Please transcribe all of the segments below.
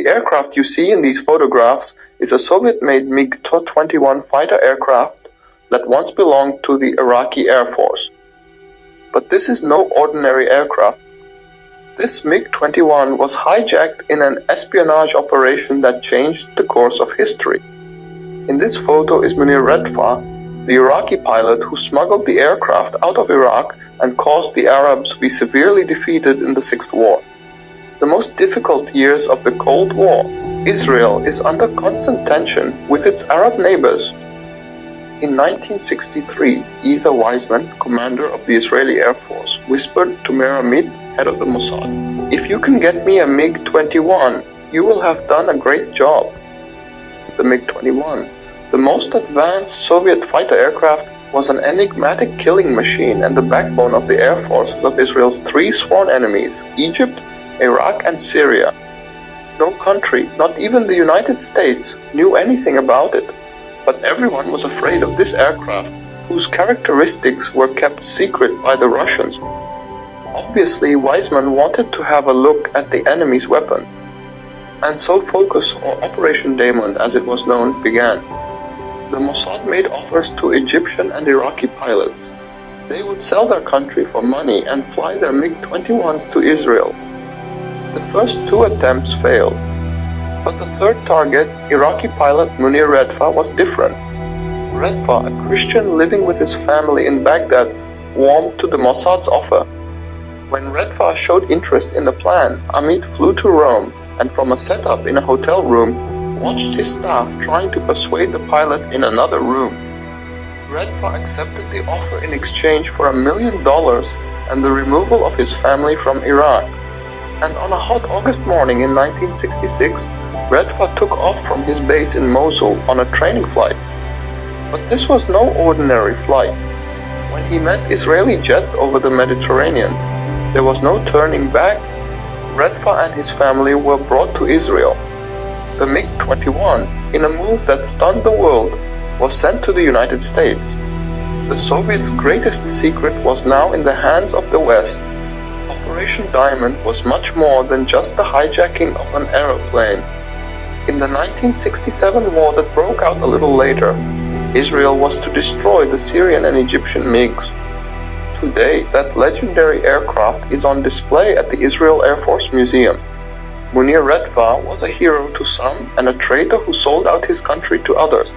The aircraft you see in these photographs is a Soviet-made MiG-21 fighter aircraft that once belonged to the Iraqi Air Force. But this is no ordinary aircraft. This MiG-21 was hijacked in an espionage operation that changed the course of history. In this photo is Munir Redfa, the Iraqi pilot who smuggled the aircraft out of Iraq and caused the Arabs to be severely defeated in the Sixth War. The most difficult years of the Cold War, Israel is under constant tension with its Arab neighbors. In 1963, Isa Weizman, commander of the Israeli Air Force, whispered to Meir Amit, head of the Mossad, "If you can get me a MiG-21, you will have done a great job." The MiG-21, the most advanced Soviet fighter aircraft, was an enigmatic killing machine and the backbone of the air forces of Israel's three sworn enemies, Egypt, Iraq and Syria. No country, not even the United States, knew anything about it, but everyone was afraid of this aircraft, whose characteristics were kept secret by the Russians. Obviously, Weizman wanted to have a look at the enemy's weapon, and so Focus, or Operation Diamond as it was known, began. The Mossad made offers to Egyptian and Iraqi pilots. They would sell their country for money and fly their MiG-21s to Israel. The first two attempts failed, but the third target, Iraqi pilot Munir Redfa, was different. Redfa, a Christian living with his family in Baghdad, warmed to the Mossad's offer. When Redfa showed interest in the plan, Amit flew to Rome and from a setup in a hotel room, watched his staff trying to persuade the pilot in another room. Redfa accepted the offer in exchange for $1 million and the removal of his family from Iraq. And on a hot August morning in 1966, Redfa took off from his base in Mosul on a training flight. But this was no ordinary flight. When he met Israeli jets over the Mediterranean, there was no turning back. Redfa and his family were brought to Israel. The MiG-21, in a move that stunned the world, was sent to the United States. The Soviets' greatest secret was now in the hands of the West. Operation Diamond was much more than just the hijacking of an aeroplane. In the 1967 war that broke out a little later, Israel was to destroy the Syrian and Egyptian MiGs. Today, that legendary aircraft is on display at the Israel Air Force Museum. Munir Redfa was a hero to some and a traitor who sold out his country to others.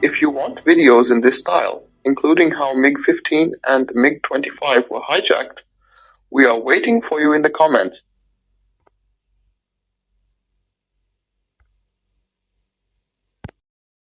If you want videos in this style, including how MiG-15 and MiG-25 were hijacked, we are waiting for you in the comments.